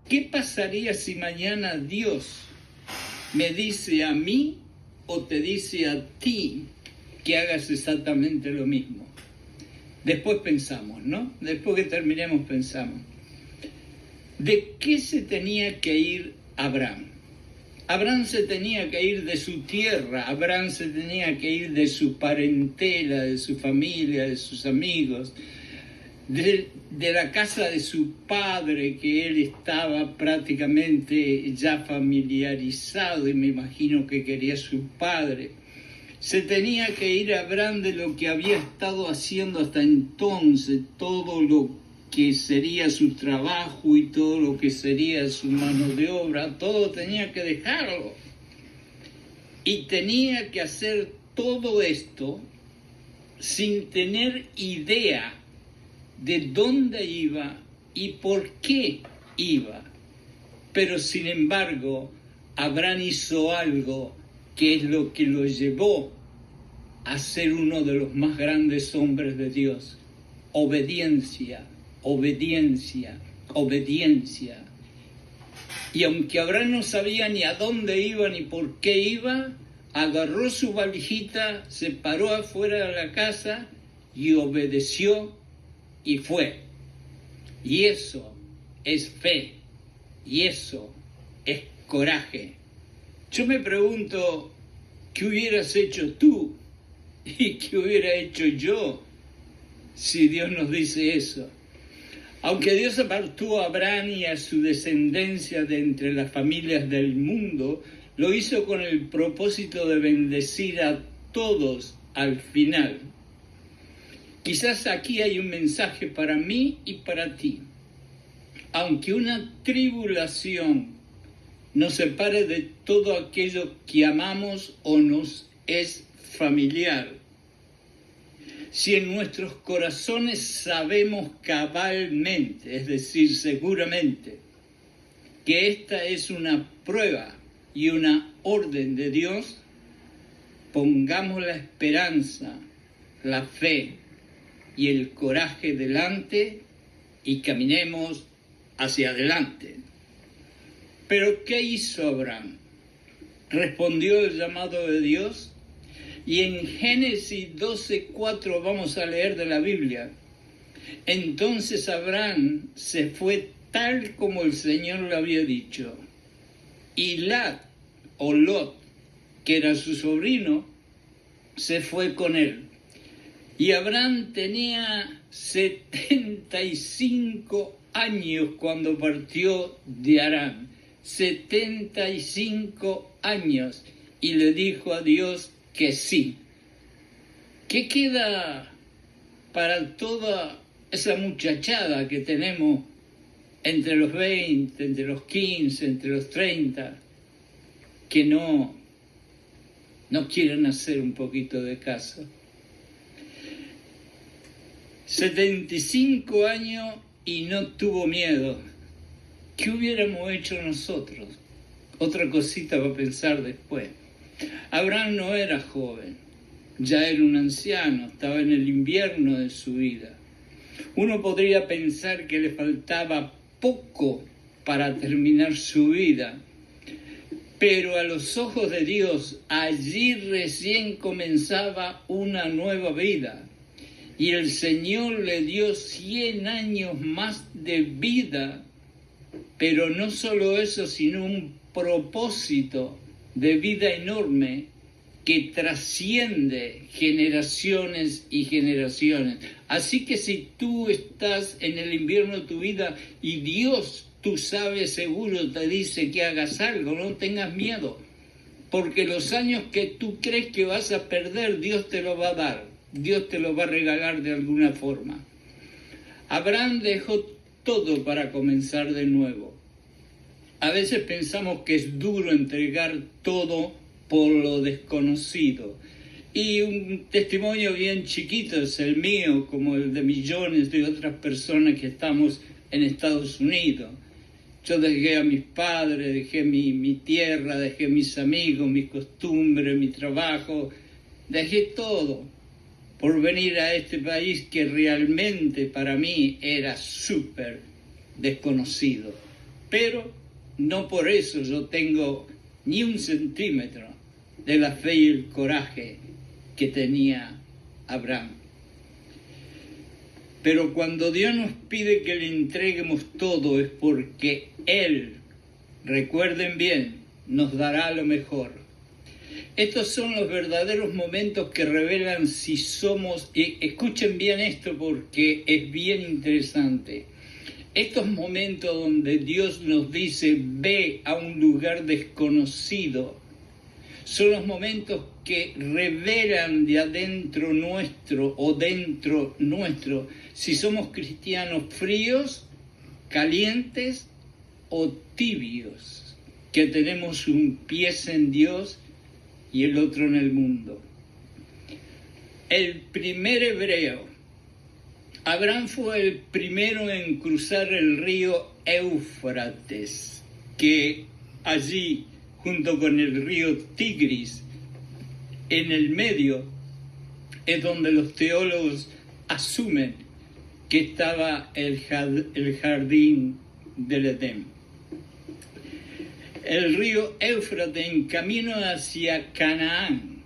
¿qué pasaría si mañana Dios me dice a mí o te dice a ti que hagas exactamente lo mismo? Después pensamos, ¿no? Después que terminemos pensamos. ¿De qué se tenía que ir Abraham? Abraham se tenía que ir de su tierra, Abraham se tenía que ir de su parentela, de su familia, de sus amigos, de la casa de su padre, que él estaba prácticamente ya familiarizado y me imagino que quería su padre. Se tenía que ir Abraham de lo que había estado haciendo hasta entonces, todo lo que sería su trabajo y todo lo que sería su mano de obra, todo tenía que dejarlo. Y tenía que hacer todo esto sin tener idea de dónde iba y por qué iba. Pero sin embargo, Abraham hizo algo que es lo que lo llevó a ser uno de los más grandes hombres de Dios. Obediencia, obediencia, obediencia. Y aunque Abraham no sabía ni a dónde iba ni por qué iba, agarró su valijita, se paró afuera de la casa y obedeció y fue. Y eso es fe, y eso es coraje. Yo me pregunto, ¿qué hubieras hecho tú y qué hubiera hecho yo si Dios nos dice eso? Aunque Dios apartó a Abraham y a su descendencia de entre las familias del mundo, lo hizo con el propósito de bendecir a todos al final. Quizás aquí hay un mensaje para mí y para ti. Aunque una tribulación nos separe de todo aquello que amamos o nos es familiar, si en nuestros corazones sabemos cabalmente, es decir, seguramente, que esta es una prueba y una orden de Dios, pongamos la esperanza, la fe y el coraje delante y caminemos hacia adelante. Pero ¿qué hizo Abraham? Respondió el llamado de Dios. Y en Génesis 12:4 vamos a leer de la Biblia. Entonces Abraham se fue tal como el Señor le había dicho. Y Lot, que era su sobrino, se fue con él. Y Abraham tenía 75 años cuando partió de Harán. 75 años. Y le dijo a Dios que sí. ¿Qué queda para toda esa muchachada que tenemos entre los 20, entre los 15, entre los 30, que no quieren hacer un poquito de caso? 75 años y no tuvo miedo. ¿Qué hubiéramos hecho nosotros? Otra cosita para pensar después. Abraham no era joven, ya era un anciano, estaba en el invierno de su vida. Uno podría pensar que le faltaba poco para terminar su vida, pero a los ojos de Dios allí recién comenzaba una nueva vida. Y el Señor le dio 100 años más de vida, pero no solo eso, sino un propósito de vida enorme que trasciende generaciones y generaciones. Así que si tú estás en el invierno de tu vida y Dios, tú sabes seguro, te dice que hagas algo, no tengas miedo, porque los años que tú crees que vas a perder, Dios te lo va a dar, Dios te lo va a regalar de alguna forma. Abraham dejó todo para comenzar de nuevo. A veces pensamos que es duro entregar todo por lo desconocido. Y un testimonio bien chiquito es el mío, como el de millones de otras personas que estamos en Estados Unidos. Yo dejé a mis padres, dejé mi tierra, dejé mis amigos, mis costumbres, mi trabajo, dejé todo por venir a este país que realmente para mí era súper desconocido. pero no por eso yo tengo ni un centímetro de la fe y el coraje que tenía Abraham. Pero cuando Dios nos pide que le entreguemos todo es porque Él, recuerden bien, nos dará lo mejor. Estos son los verdaderos momentos que revelan si somos, y escuchen bien esto porque es bien interesante, estos momentos donde Dios nos dice, ve a un lugar desconocido, son los momentos que revelan de adentro nuestro o dentro nuestro si somos cristianos fríos, calientes o tibios, que tenemos un pie en Dios y el otro en el mundo. El primer hebreo, Abraham fue el primero en cruzar el río Éufrates, que allí, junto con el río Tigris, en el medio, es donde los teólogos asumen que estaba el jardín del Edén. El río Éufrates en camino hacia Canaán.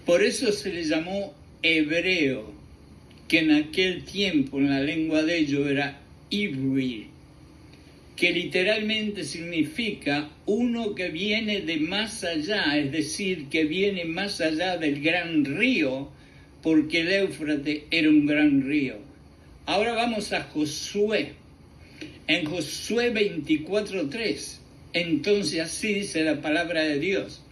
Por eso se le llamó hebreo, que en aquel tiempo en la lengua de ellos era Ivri, que literalmente significa uno que viene de más allá, es decir, que viene más allá del gran río, porque el Éufrates era un gran río. Ahora vamos a Josué. En Josué 24:3, entonces así dice la palabra de Dios.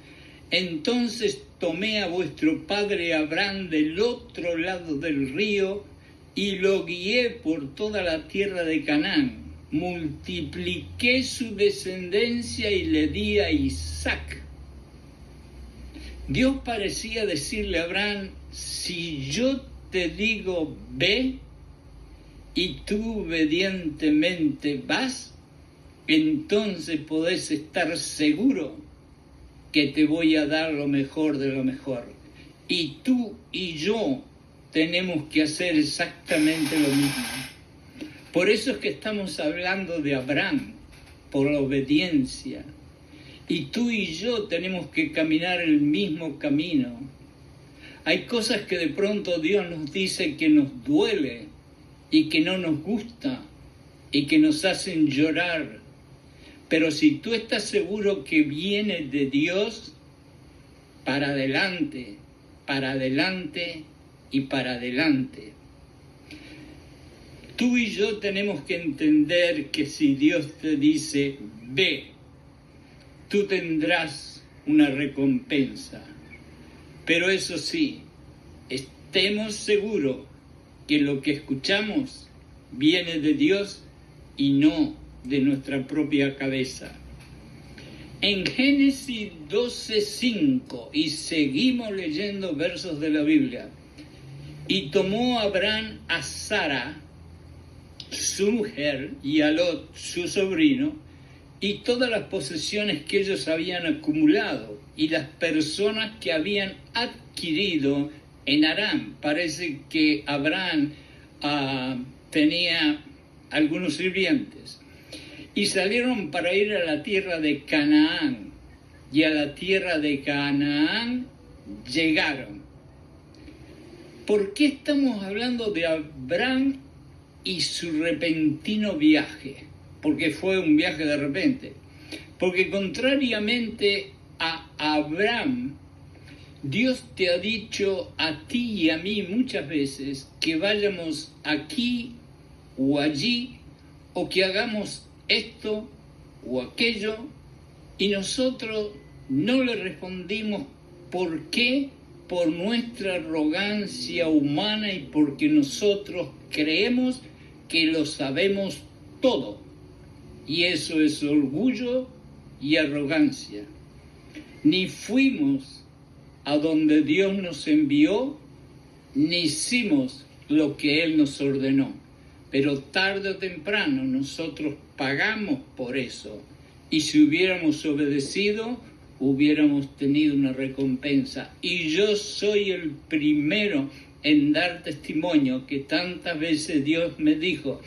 Entonces tomé a vuestro padre Abraham del otro lado del río y lo guié por toda la tierra de Canaán. Multipliqué su descendencia y le di a Isaac. Dios parecía decirle a Abraham, si yo te digo ve y tú obedientemente vas, entonces podés estar seguro que te voy a dar lo mejor de lo mejor. Y tú y yo tenemos que hacer exactamente lo mismo. Por eso es que estamos hablando de Abraham, por la obediencia. Y tú y yo tenemos que caminar el mismo camino. Hay cosas que de pronto Dios nos dice que nos duele y que no nos gusta y que nos hacen llorar. Pero si tú estás seguro que viene de Dios, para adelante y para adelante. Tú y yo tenemos que entender que si Dios te dice, ve, tú tendrás una recompensa. Pero eso sí, estemos seguros que lo que escuchamos viene de Dios y no de nuestra propia cabeza. En Génesis 12:5, y seguimos leyendo versos de la Biblia, y tomó Abraham a Sara, su mujer, y a Lot, su sobrino, y todas las posesiones que ellos habían acumulado, y las personas que habían adquirido en Aram. Parece que Abraham tenía algunos sirvientes. Y salieron para ir a la tierra de Canaán. Y a la tierra de Canaán llegaron. ¿Por qué estamos hablando de Abraham y su repentino viaje? Porque fue un viaje de repente. Porque contrariamente a Abraham, Dios te ha dicho a ti y a mí muchas veces que vayamos aquí o allí, o que hagamos esto o aquello, y nosotros no le respondimos. ¿Por qué? Por nuestra arrogancia humana y porque nosotros creemos que lo sabemos todo. Y eso es orgullo y arrogancia. Ni fuimos a donde Dios nos envió, ni hicimos lo que Él nos ordenó. Pero tarde o temprano nosotros pagamos por eso. Y si hubiéramos obedecido, hubiéramos tenido una recompensa. Y yo soy el primero en dar testimonio que tantas veces Dios me dijo,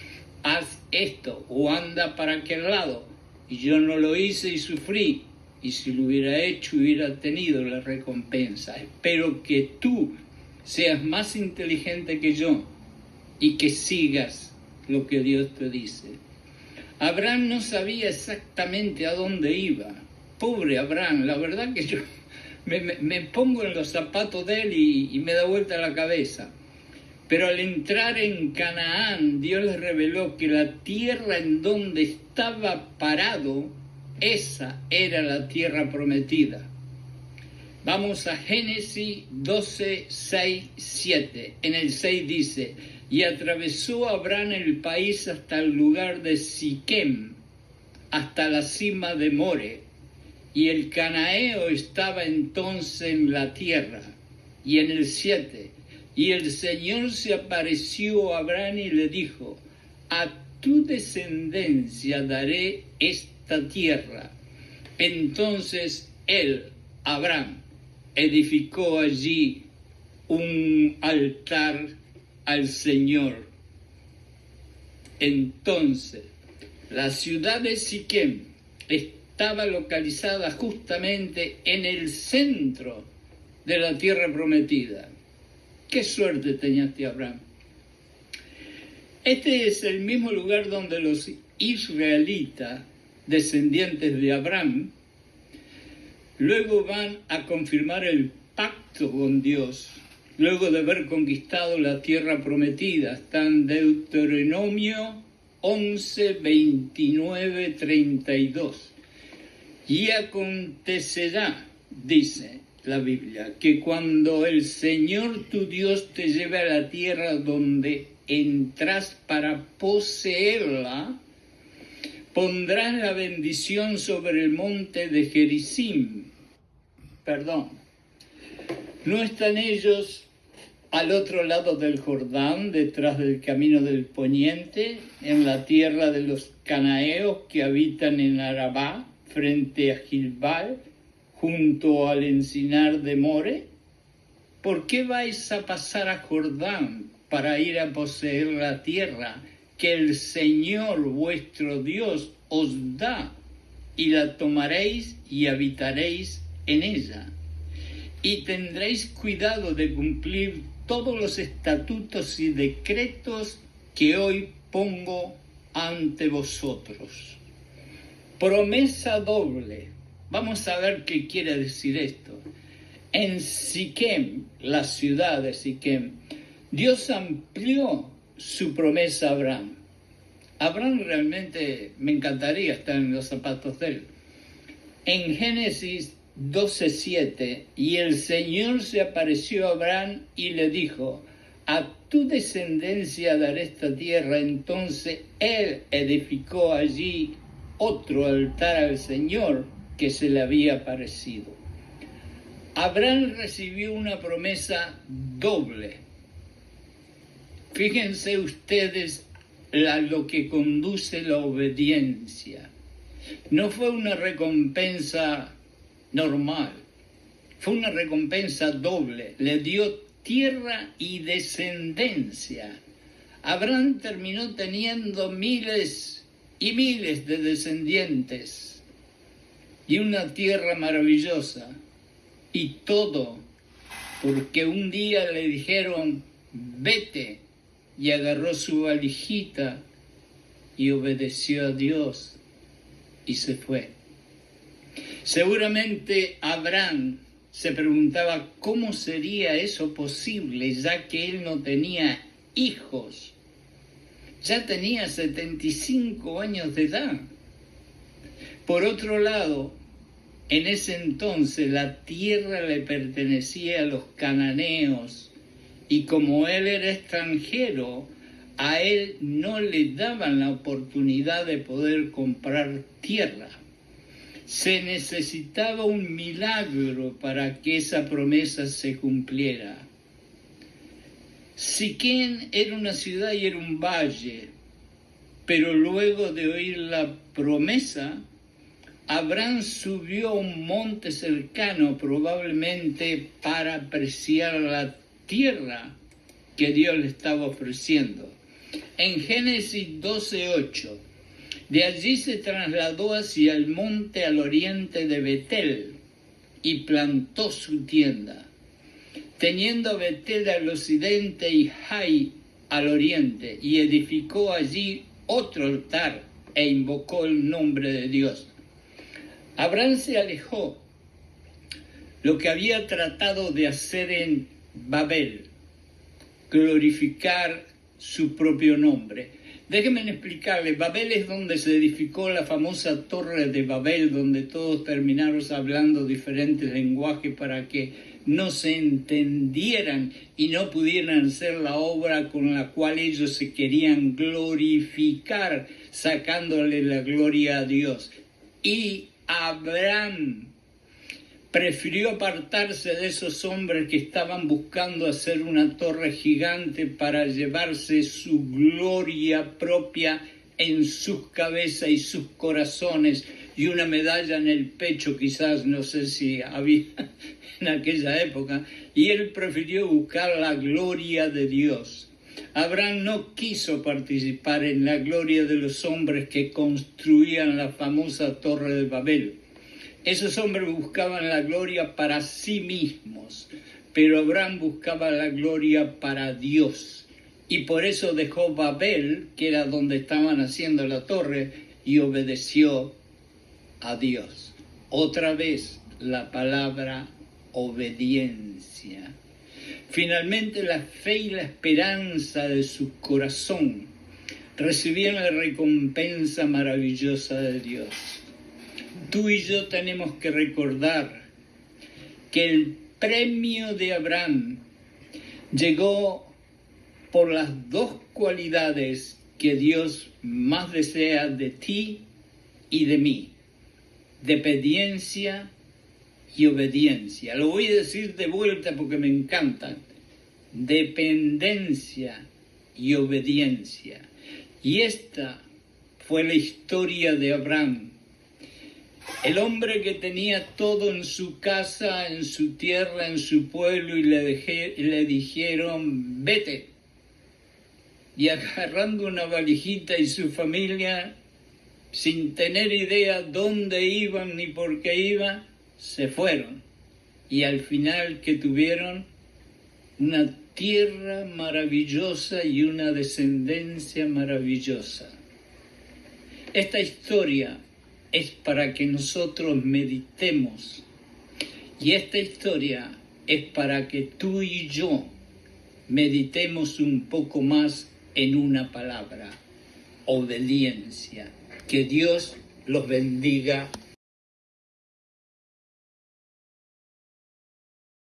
haz esto o anda para aquel lado. Y yo no lo hice y sufrí. Y si lo hubiera hecho, hubiera tenido la recompensa. Espero que tú seas más inteligente que yo y que sigas lo que Dios te dice. Abraham no sabía exactamente a dónde iba. Pobre Abraham, la verdad que yo me pongo en los zapatos de él y me da vuelta la cabeza. Pero al entrar en Canaán, Dios les reveló que la tierra en donde estaba parado, esa era la tierra prometida. Vamos a Génesis 12, 6, 7. En el 6 dice: y atravesó Abraham el país hasta el lugar de Siquem, hasta la cima de More, y el cananeo estaba entonces en la tierra. Y en el 7, y el Señor se apareció a Abraham y le dijo: a tu descendencia daré esta tierra. Entonces él, Abraham, edificó allí un altar al Señor. Entonces, la ciudad de Siquem estaba localizada justamente en el centro de la tierra prometida. ¡Qué suerte tenía este Abraham! Este es el mismo lugar donde los israelitas, descendientes de Abraham, luego van a confirmar el pacto con Dios, luego de haber conquistado la tierra prometida. Está en Deuteronomio 11, 29, 32. Y acontecerá, dice la Biblia, que cuando el Señor tu Dios te lleve a la tierra donde entras para poseerla, pondrás la bendición sobre el monte de Gerizim. ¿No están ellos al otro lado del Jordán, detrás del camino del poniente, en la tierra de los cananeos que habitan en Arabá, frente a Gilgal, junto al encinar de More? ¿Por qué vais a pasar a Jordán para ir a poseer la tierra que el Señor vuestro Dios os da, y la tomaréis y habitaréis en ella? Y tendréis cuidado de cumplir todos los estatutos y decretos que hoy pongo ante vosotros. Promesa doble. Vamos a ver qué quiere decir esto. En Siquem, la ciudad de Siquem, Dios amplió su promesa a Abraham. Abraham realmente me encantaría estar en los zapatos de él. En Génesis 12:7, y el Señor se apareció a Abraham y le dijo: a tu descendencia daré esta tierra. Entonces él edificó allí otro altar al Señor que se le había aparecido. Abraham recibió una promesa doble. Fíjense ustedes lo que conduce la obediencia. No fue una recompensa normal, fue una recompensa doble. Le dio tierra y descendencia. Abraham terminó teniendo miles y miles de descendientes y una tierra maravillosa. Y todo porque un día le dijeron: vete, y agarró su valijita y obedeció a Dios y se fue. Seguramente Abraham se preguntaba cómo sería eso posible, ya que él no tenía hijos. Ya tenía 75 años de edad. Por otro lado, en ese entonces la tierra le pertenecía a los cananeos, y como él era extranjero, a él no le daban la oportunidad de poder comprar tierra. Se necesitaba un milagro para que esa promesa se cumpliera. Siquem era una ciudad y era un valle, pero luego de oír la promesa, Abraham subió a un monte cercano, probablemente para apreciar la tierra que Dios le estaba ofreciendo. En Génesis 12:8, de allí se trasladó hacia el monte al oriente de Betel y plantó su tienda, teniendo Betel al occidente y Jai al oriente, y edificó allí otro altar e invocó el nombre de Dios. Abraham se alejó lo que había tratado de hacer en Babel, glorificar su propio nombre. Déjenme explicarle, Babel es donde se edificó la famosa Torre de Babel, donde todos terminaron hablando diferentes lenguajes para que no se entendieran y no pudieran hacer la obra con la cual ellos se querían glorificar, sacándole la gloria a Dios. Y Abraham prefirió apartarse de esos hombres que estaban buscando hacer una torre gigante para llevarse su gloria propia en sus cabezas y sus corazones y una medalla en el pecho, quizás, no sé si había en aquella época, y él prefirió buscar la gloria de Dios. Abraham no quiso participar en la gloria de los hombres que construían la famosa Torre de Babel. Esos hombres buscaban la gloria para sí mismos, pero Abraham buscaba la gloria para Dios. Y por eso dejó Babel, que era donde estaban haciendo la torre, y obedeció a Dios. Otra vez la palabra obediencia. Finalmente la fe y la esperanza de su corazón recibieron la recompensa maravillosa de Dios. Tú y yo tenemos que recordar que el premio de Abraham llegó por las dos cualidades que Dios más desea de ti y de mí: dependencia y obediencia. Lo voy a decir de vuelta porque me encantan. Dependencia y obediencia. Y esta fue la historia de Abraham. El hombre que tenía todo en su casa, en su tierra, en su pueblo, y le dijeron, vete. Y agarrando una valijita y su familia, sin tener idea dónde iban ni por qué iban, se fueron. Y al final, ¿qué tuvieron? Una tierra maravillosa y una descendencia maravillosa. Esta historia es para que nosotros meditemos. Y esta historia es para que tú y yo meditemos un poco más en una palabra: obediencia. Que Dios los bendiga